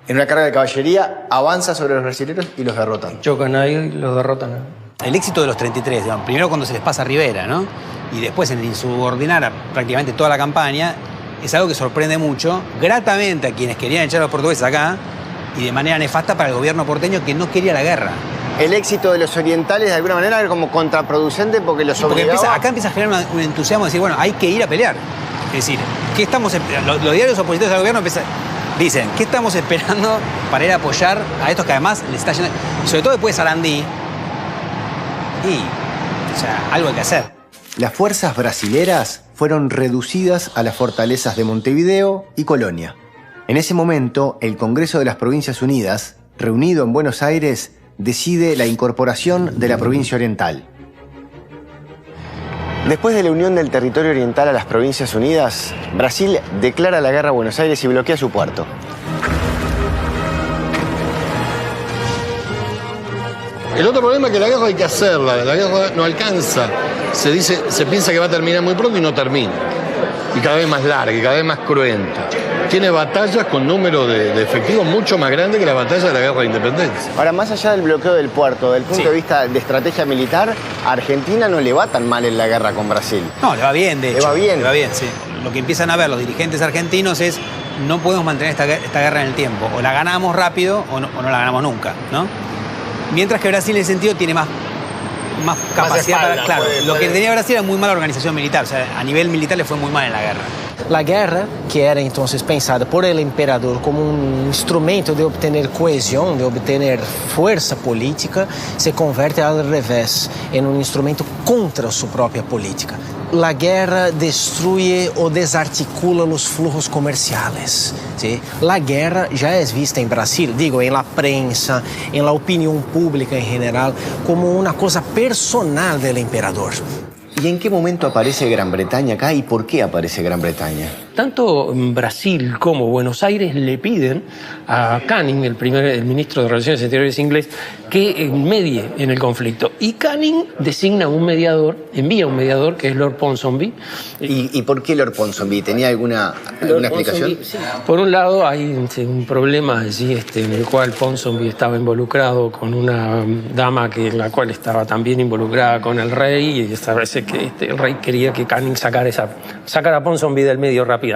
En una carga de caballería avanza sobre los brasileños y los derrotan. Chocan ahí y los derrotan. El éxito de los 33, digamos, primero cuando se les pasa a Rivera, ¿no? Y después en insubordinar a prácticamente toda la campaña, es algo que sorprende mucho, gratamente a quienes querían echar a los portugueses acá y de manera nefasta para el gobierno porteño que no quería la guerra. El éxito de los orientales de alguna manera era como contraproducente porque los obligaba... Acá empieza a generar un entusiasmo de decir, bueno, hay que ir a pelear. Es decir, ¿qué estamos los diarios opositores al gobierno dicen, ¿qué estamos esperando para ir a apoyar a estos que además les está yendo? Y sobre todo después de Sarandí, o sea, algo hay que hacer. Las fuerzas brasileras fueron reducidas a las fortalezas de Montevideo y Colonia. En ese momento, el Congreso de las Provincias Unidas, reunido en Buenos Aires, decide la incorporación de la provincia oriental. Después de la unión del territorio oriental a las Provincias Unidas, Brasil declara la guerra a Buenos Aires y bloquea su puerto. El otro problema es que la guerra hay que hacerla, la guerra no alcanza. Se piensa que va a terminar muy pronto y no termina. Y cada vez más larga, y cada vez más cruenta. Tiene batallas con número de efectivos mucho más grande que la batalla de la guerra de independencia. Ahora, más allá del bloqueo del puerto, del punto de vista de estrategia militar, a Argentina no le va tan mal en la guerra con Brasil. No, le va bien, de hecho. Le va bien. Le va bien, sí. Lo que empiezan a ver los dirigentes argentinos es no podemos mantener esta guerra en el tiempo. O la ganamos rápido o no la ganamos nunca, ¿no? Mientras que Brasil en ese sentido tiene más capacidad para... Claro, lo que tenía Brasil era muy mala organización militar. O sea, a nivel militar le fue muy mal en la guerra. La guerra, que era entonces pensada por el emperador como un instrumento de obtener cohesión, de obtener fuerza política, se convierte al revés en un instrumento contra su propia política. La guerra destruye o desarticula los flujos comerciales. ¿Sí? La guerra ya es vista en Brasil, digo, en la prensa, en la opinión pública en general, como una cosa personal del emperador. ¿Y en qué momento aparece Gran Bretaña acá y por qué aparece Gran Bretaña? Tanto Brasil como Buenos Aires le piden a Canning, el ministro de Relaciones Exteriores inglés, que medie en el conflicto. Y Canning designa un mediador, envía un mediador, que es Lord Ponsonby. ¿Y por qué Lord Ponsonby? ¿Tenía alguna explicación? Sí. Por un lado, hay un problema allí en el cual Ponsonby estaba involucrado con una dama la cual estaba también involucrada con el rey, y establece que el rey quería que Canning sacara a Ponsonby del medio rápidamente.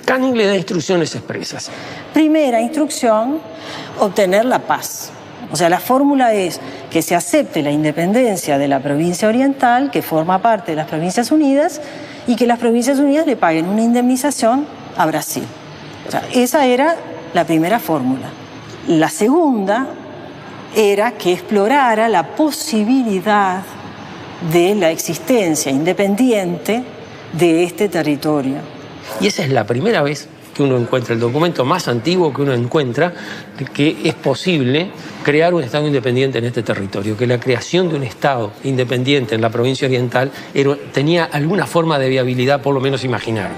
Canning le da instrucciones expresas. Primera instrucción, obtener la paz. O sea, la fórmula es que se acepte la independencia de la provincia oriental, que forma parte de las Provincias Unidas, y que las Provincias Unidas le paguen una indemnización a Brasil. O sea, esa era la primera fórmula. La segunda era que explorara la posibilidad de la existencia independiente de este territorio. Y esa es la primera vez que uno encuentra, el documento más antiguo que uno encuentra, que es posible crear un Estado independiente en este territorio, que la creación de un Estado independiente en la provincia oriental tenía alguna forma de viabilidad, por lo menos imaginaria.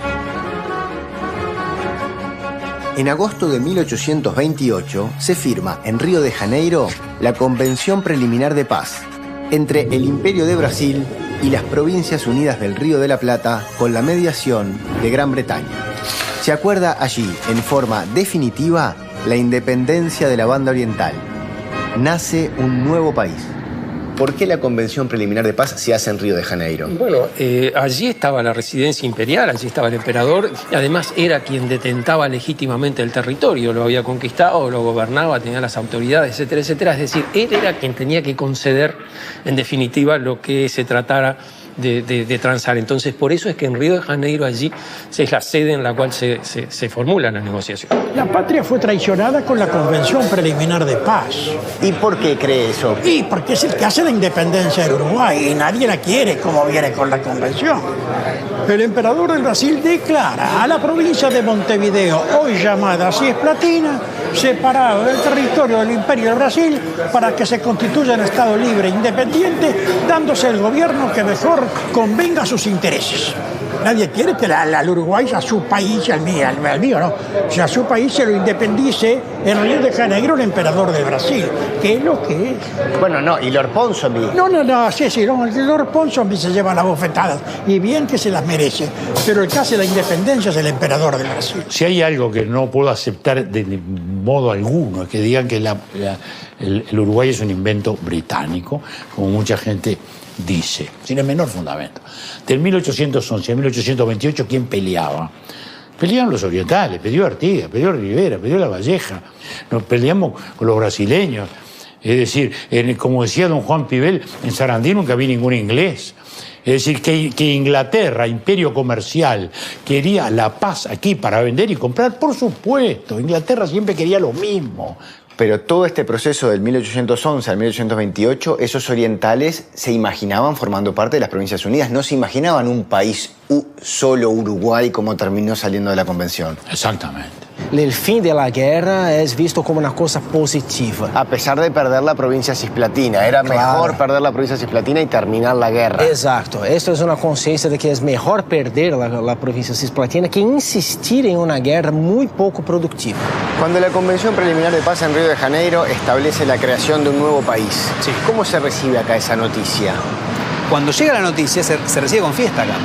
En agosto de 1828 se firma en Río de Janeiro la Convención Preliminar de Paz entre el Imperio de Brasil y las Provincias Unidas del Río de la Plata con la mediación de Gran Bretaña. Se acuerda allí, en forma definitiva, la independencia de la Banda Oriental. Nace un nuevo país. ¿Por qué la Convención Preliminar de Paz se hace en Río de Janeiro? Bueno, allí estaba la residencia imperial, allí estaba el emperador, y además era quien detentaba legítimamente el territorio, lo había conquistado, lo gobernaba, tenía las autoridades, etcétera, etcétera. Es decir, él era quien tenía que conceder, en definitiva, lo que se tratara de transar. Entonces, por eso es que en Río de Janeiro allí es la sede en la cual se formula la negociación. La patria fue traicionada con la Convención Preliminar de Paz. ¿Y por qué cree eso? Y porque es el que hace la independencia del Uruguay y nadie la quiere como viene con la Convención. El emperador del Brasil declara a la provincia de Montevideo, hoy llamada Cisplatina, separado del territorio del Imperio del Brasil para que se constituya un Estado libre e independiente, dándose el gobierno que mejor convenga a sus intereses. Nadie quiere que al Uruguay, a su país, al mío, ¿no? O sea, a su país se lo independice en Río de Janeiro el emperador del Brasil, que es lo que es. Bueno, no, y Lord Ponsonby. Sí, el Lord Ponsonby se lleva las bofetadas, y bien que se las merece, pero el que hace la independencia es el emperador del Brasil. Si hay algo que no puedo aceptar de modo alguno, es que digan que el Uruguay es un invento británico, como mucha gente dice, sin el menor fundamento. Del 1811 a 1828, ¿quién peleaba? Peleaban los orientales, peleó Artigas, peleó Rivera, peleó La Valleja. Nos peleamos con los brasileños. Es decir, como decía don Juan Pibel, en Sarandí nunca vi ningún inglés. Es decir, que Inglaterra, imperio comercial, quería la paz aquí para vender y comprar, por supuesto. Inglaterra siempre quería lo mismo. Pero todo este proceso del 1811 al 1828, esos orientales se imaginaban formando parte de las Provincias Unidas, no se imaginaban un país solo Uruguay como terminó saliendo de la Convención. Exactamente. El fin de la guerra es visto como una cosa positiva. A pesar de perder la provincia cisplatina, era mejor perder la provincia cisplatina y terminar la guerra. Exacto, esto es una conciencia de que es mejor perder la provincia cisplatina que insistir en una guerra muy poco productiva. Cuando la Convención Preliminar de Paz en Río de Janeiro establece la creación de un nuevo país, sí. ¿Cómo se recibe acá esa noticia? Cuando llega la noticia se recibe con fiesta acá.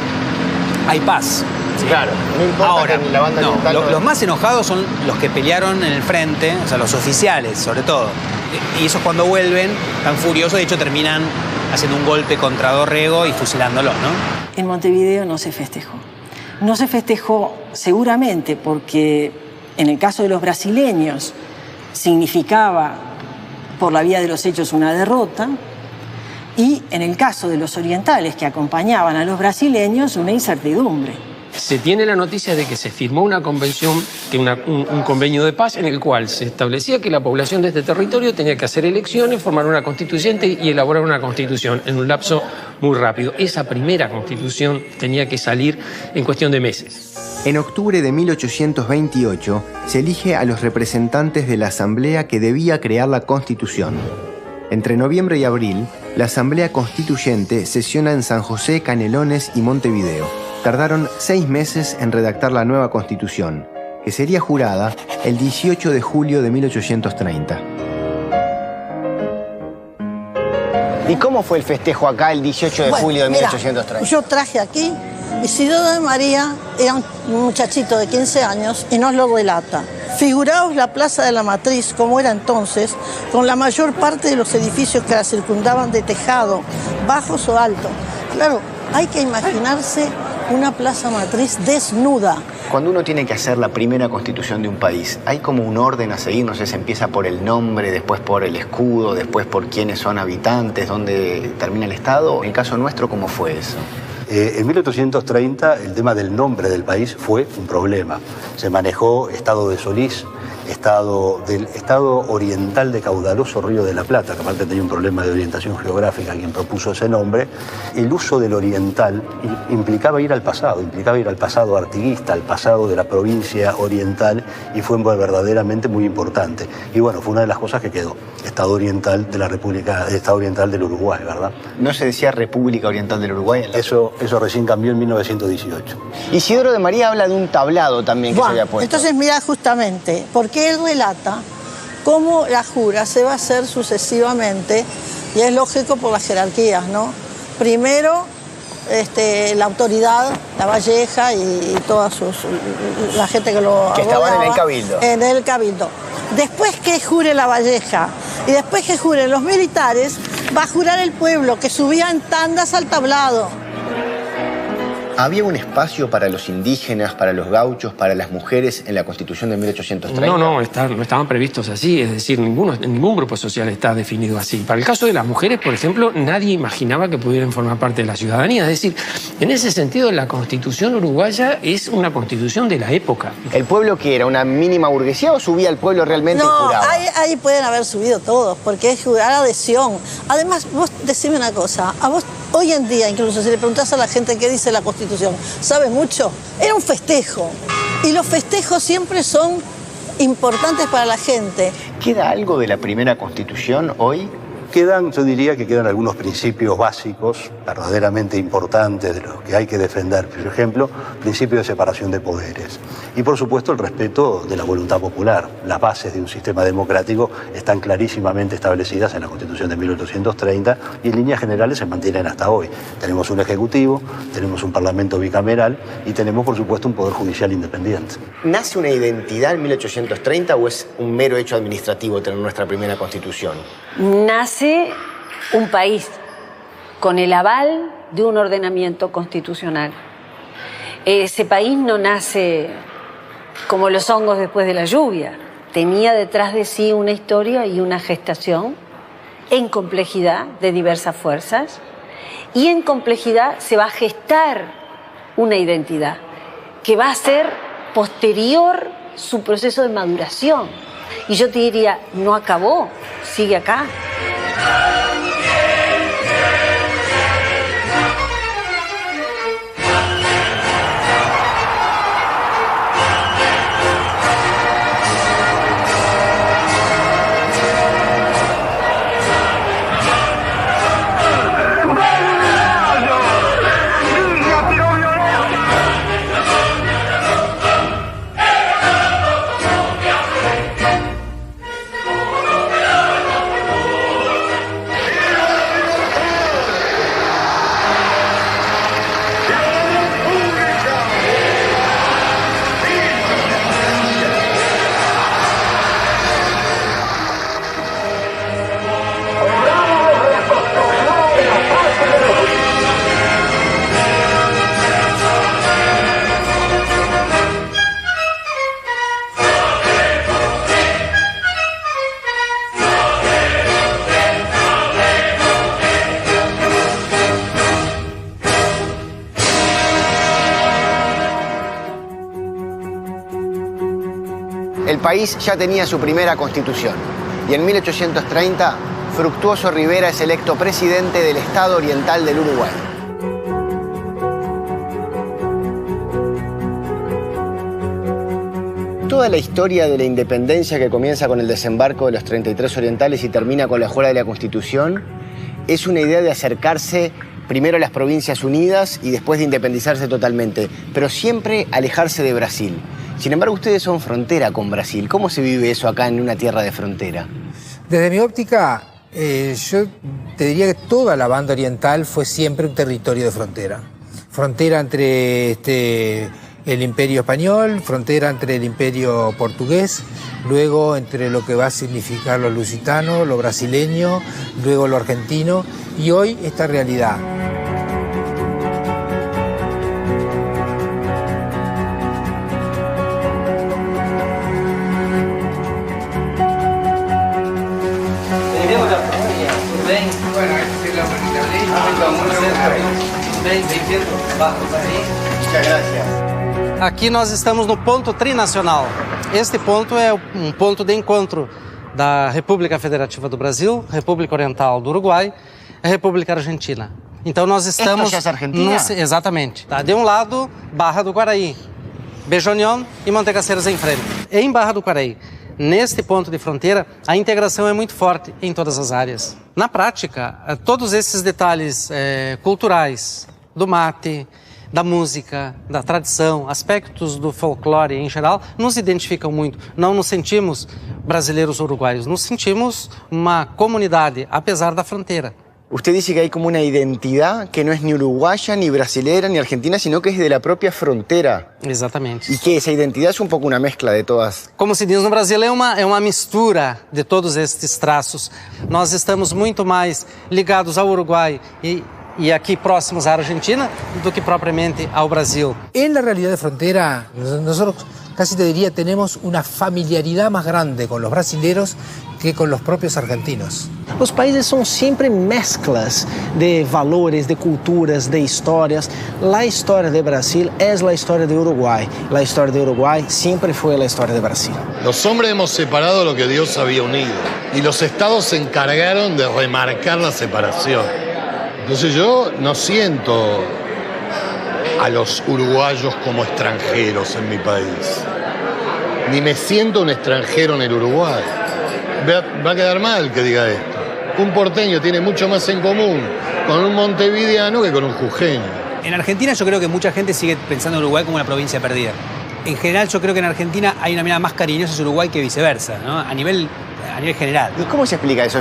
Hay paz. Sí. Claro, no importa. Ahora, que la banda oriental los más enojados son los que pelearon en el frente, o sea, los oficiales, sobre todo. Y esos cuando vuelven, tan furiosos, de hecho terminan haciendo un golpe contra Dorrego y fusilándolos, ¿no? En Montevideo no se festejó. No se festejó seguramente porque en el caso de los brasileños significaba por la vía de los hechos una derrota, y en el caso de los orientales que acompañaban a los brasileños una incertidumbre. Se tiene la noticia de que se firmó una convención, un convenio de paz en el cual se establecía que la población de este territorio tenía que hacer elecciones, formar una constituyente y elaborar una constitución en un lapso muy rápido. Esa primera constitución tenía que salir en cuestión de meses. En octubre de 1828 se elige a los representantes de la asamblea que debía crear la Constitución. Entre noviembre y abril, la Asamblea Constituyente sesiona en San José, Canelones y Montevideo. Tardaron 6 meses en redactar la nueva Constitución, que sería jurada el 18 de julio de 1830. ¿Y cómo fue el festejo acá el 18 de julio de 1830? Yo traje aquí, Isidoro de María era un muchachito de 15 años y nos lo relata. Figuraos la Plaza de la Matriz, como era entonces, con la mayor parte de los edificios que la circundaban de tejado, bajos o altos. Claro, hay que imaginarse una plaza matriz desnuda. Cuando uno tiene que hacer la primera constitución de un país, ¿hay como un orden a seguir? No sé, se empieza por el nombre, después por el escudo, después por quiénes son habitantes, dónde termina el Estado. En el caso nuestro, ¿cómo fue eso? En 1830 el tema del nombre del país fue un problema. Se manejó Estado de Solís del estado oriental de caudaloso Río de la Plata, que aparte tenía un problema de orientación geográfica, quien propuso ese nombre. El uso del oriental implicaba ir al pasado artiguista, al pasado de la provincia oriental, y fue verdaderamente muy importante. Y bueno, fue una de las cosas que quedó, Estado Oriental de la República, Estado Oriental del Uruguay, ¿verdad? ¿No se decía República Oriental del Uruguay? Eso recién cambió en 1918. Isidoro de María habla de un tablado también que se había puesto. Entonces, mira, justamente, porque él relata cómo la jura se va a hacer sucesivamente, y es lógico por las jerarquías, ¿no? Primero, la autoridad, la Valleja y toda la gente que lo que estaban en el Cabildo. En el Cabildo. Después que jure la Valleja y después que juren los militares, va a jurar el pueblo, que subía en tandas al tablado. ¿Había un espacio para los indígenas, para los gauchos, para las mujeres en la Constitución de 1830? No estaban previstos así, es decir, ningún grupo social está definido así. Para el caso de las mujeres, por ejemplo, nadie imaginaba que pudieran formar parte de la ciudadanía. Es decir, en ese sentido, la Constitución uruguaya es una constitución de la época. ¿El pueblo qué era? ¿Una mínima burguesía o subía el pueblo realmente y juraba? Ahí pueden haber subido todos, porque es jurar adhesión. Además, vos decime una cosa, a vos hoy en día, incluso si le preguntás a la gente qué dice la Constitución, ¿sabe mucho? Era un festejo. Y los festejos siempre son importantes para la gente. ¿Queda algo de la primera Constitución hoy? Yo diría que quedan algunos principios básicos, verdaderamente importantes, de los que hay que defender. Por ejemplo, principio de separación de poderes. Y, por supuesto, el respeto de la voluntad popular. Las bases de un sistema democrático están clarísimamente establecidas en la Constitución de 1830 y, en líneas generales, se mantienen hasta hoy. Tenemos un ejecutivo, tenemos un parlamento bicameral y tenemos, por supuesto, un poder judicial independiente. ¿Nace una identidad en 1830 o es un mero hecho administrativo tener nuestra primera Constitución? Nace un país con el aval de un ordenamiento constitucional. Ese país no nace como los hongos después de la lluvia. Tenía detrás de sí una historia y una gestación en complejidad de diversas fuerzas, y en complejidad se va a gestar una identidad que va a ser posterior su proceso de maduración. Y yo te diría, no acabó, sigue acá. El país ya tenía su primera Constitución y en 1830 Fructuoso Rivera es electo presidente del Estado Oriental del Uruguay. Toda la historia de la independencia, que comienza con el desembarco de los 33 orientales y termina con la jura de la Constitución, es una idea de acercarse primero a las Provincias Unidas y después de independizarse totalmente, pero siempre alejarse de Brasil. Sin embargo, ustedes son frontera con Brasil. ¿Cómo se vive eso acá en una tierra de frontera? Desde mi óptica, yo te diría que toda la banda oriental fue siempre un territorio de frontera. Frontera entre el Imperio Español, frontera entre el Imperio Portugués, luego entre lo que va a significar lo lusitano, lo brasileño, luego lo argentino, y hoy esta realidad. Muchas gracias. Aqui nós estamos no ponto trinacional. este ponto é um ponto de encontro da República Federativa do Brasil, República Oriental do Uruguai e República Argentina. Então nós estamos... Esto ya es Argentina? Exatamente. Tá? De um lado, Barra do Guaraí, Bejonhão e Montecaceiras em frente. Em Barra do Guaraí, neste ponto de fronteira, a integração é muito forte em todas as áreas. Na prática, todos esses detalhes culturais, do mate, da música, da tradição, aspectos do folclore em geral, nos identificam muito. Não nos sentimos brasileiros uruguaios, nos sentimos uma comunidade, apesar da fronteira. Usted dice que hay como una identidad que no es ni uruguaya, ni brasilera, ni argentina, sino que es de la propia frontera. Exatamente. Y que esa identidad es un poco una mezcla de todas. Como se diz no Brasil, é uma mistura de todos estes traços. Nós estamos muito mais ligados ao Uruguai y aquí próximos a Argentina do que propiamente ao Brasil. En la realidad de frontera, nosotros casi te diría tenemos una familiaridad más grande con los brasileros que con los propios argentinos. Os países são sempre mezclas de valores, de culturas, de histórias. A história de Brasil é a história de Uruguai. A história de Uruguai sempre foi a história de Brasil. Los hombres hemos separado lo que Dios había unido y los estados se encargaron de remarcar la separación. Entonces yo no siento a los uruguayos como extranjeros en mi país, ni me siento un extranjero en el Uruguay. Va a quedar mal que diga esto. Un porteño tiene mucho más en común con un montevideano que con un jujeño. En Argentina yo creo que mucha gente sigue pensando en Uruguay como una provincia perdida. En general yo creo que en Argentina hay una mirada más cariñosa hacia Uruguay que viceversa, ¿no? A nivel general. ¿Y cómo se explica eso?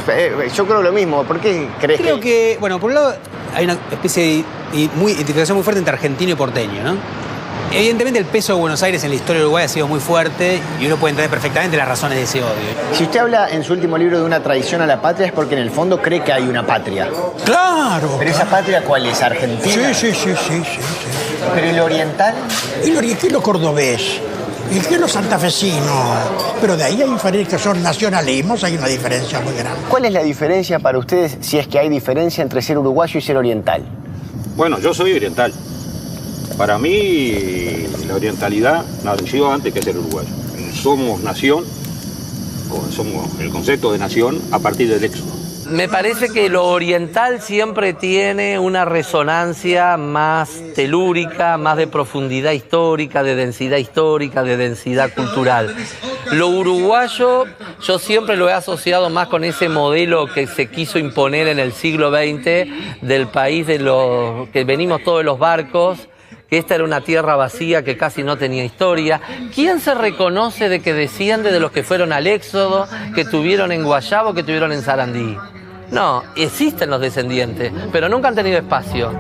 Yo creo lo mismo. ¿Por qué crees Creo que, bueno, por un lado hay una especie de identificación muy fuerte entre argentino y porteño, ¿no? Evidentemente el peso de Buenos Aires en la historia de Uruguay ha sido muy fuerte y uno puede entender perfectamente las razones de ese odio. Si usted habla en su último libro de una traición a la patria es porque en el fondo cree que hay una patria. Claro. ¿Pero esa patria cuál es? ¿Argentina? Sí. ¿Pero el oriental? ¿Y qué es lo cordobés? ¿Y qué es lo santafesino? Pero de ahí a inferir que son nacionalismos hay una diferencia muy grande. ¿Cuál es la diferencia para ustedes, si es que hay diferencia entre ser uruguayo y ser oriental? Bueno, yo soy oriental. Para mí, la orientalidad nació antes que ser uruguayo. Somos nación, somos el concepto de nación a partir del éxodo. Me parece que lo oriental siempre tiene una resonancia más telúrica, más de profundidad histórica, de densidad cultural. Lo uruguayo yo siempre lo he asociado más con ese modelo que se quiso imponer en el siglo XX del país de los que venimos todos los barcos, que esta era una tierra vacía que casi no tenía historia. ¿Quién se reconoce de que desciende de los que fueron al éxodo, que tuvieron en Guayabo, que tuvieron en Sarandí? No, existen los descendientes, pero nunca han tenido espacio.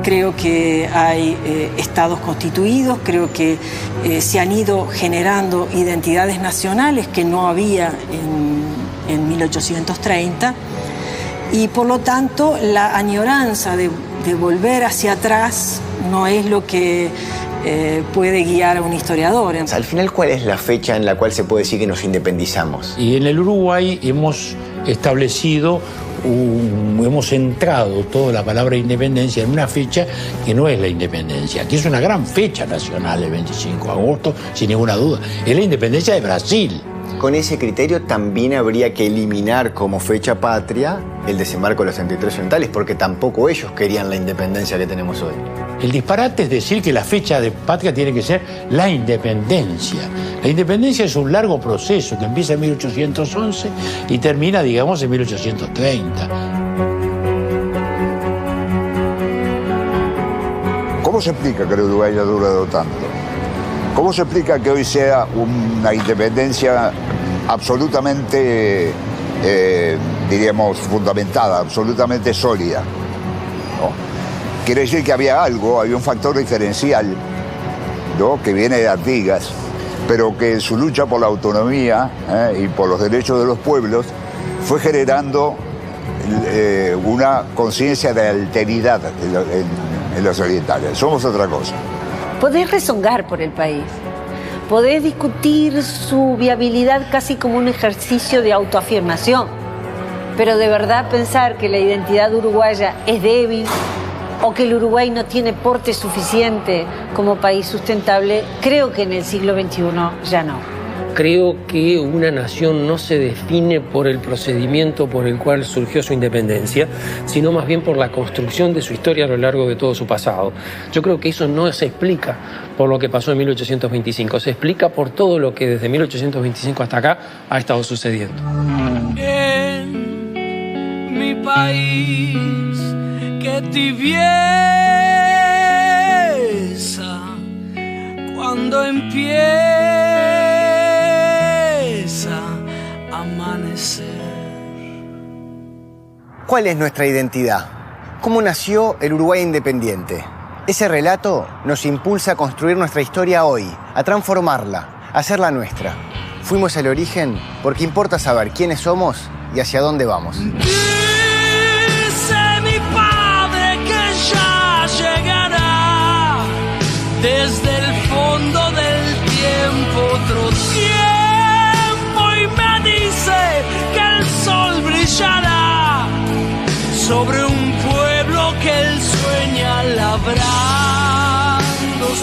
Creo que hay estados constituidos, creo que se han ido generando identidades nacionales que no había en 1830. Y por lo tanto la añoranza de volver hacia atrás no es lo que puede guiar a un historiador. Al final, ¿cuál es la fecha en la cual se puede decir que nos independizamos? Y en el Uruguay hemos establecido, hemos centrado toda la palabra independencia en una fecha que no es la independencia, que es una gran fecha nacional, el 25 de agosto, sin ninguna duda. Es la independencia de Brasil. Con ese criterio también habría que eliminar como fecha patria el desembarco de los 33 orientales, porque tampoco ellos querían la independencia que tenemos hoy. El disparate es decir que la fecha de patria tiene que ser la independencia. La independencia es un largo proceso que empieza en 1811 y termina, digamos, en 1830. ¿Cómo se explica que el Uruguay haya durado tanto? ¿Cómo se explica que hoy sea una independencia absolutamente, diríamos, fundamentada, absolutamente sólida? ¿No? Quiere decir que había un factor diferencial, ¿no? Que viene de Artigas, pero que en su lucha por la autonomía y por los derechos de los pueblos fue generando una conciencia de alteridad en los orientales. Somos otra cosa. Podés rezongar por el país, podés discutir su viabilidad casi como un ejercicio de autoafirmación, pero de verdad pensar que la identidad uruguaya es débil, o que el Uruguay no tiene porte suficiente como país sustentable, creo que en el siglo XXI ya no. Creo que una nación no se define por el procedimiento por el cual surgió su independencia, sino más bien por la construcción de su historia a lo largo de todo su pasado. Yo creo que eso no se explica por lo que pasó en 1825, se explica por todo lo que desde 1825 hasta acá ha estado sucediendo. En mi país, qué tibieza cuando empieza amanecer. ¿Cuál es nuestra identidad? ¿Cómo nació el Uruguay independiente? Ese relato nos impulsa a construir nuestra historia hoy, a transformarla, a hacerla nuestra. Fuimos al origen porque importa saber quiénes somos y hacia dónde vamos. Dice mi padre que ya llegará desde el fondo del tiempo otro tiempo y me dice que el sol brillará sobre un pueblo que él sueña labrando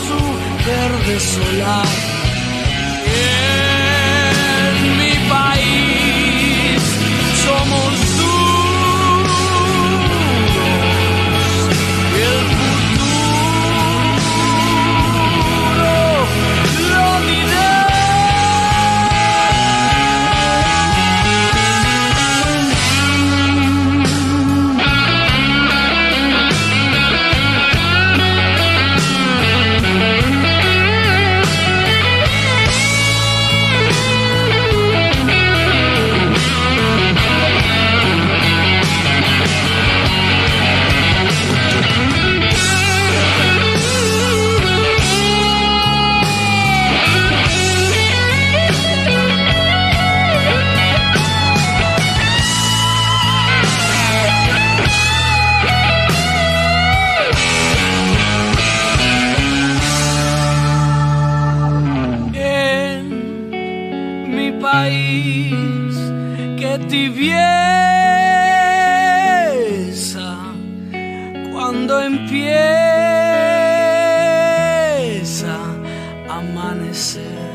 su verde solar. En mi país somos duros y el futuro lo diré. País, qué tibieza cuando empieza a amanecer.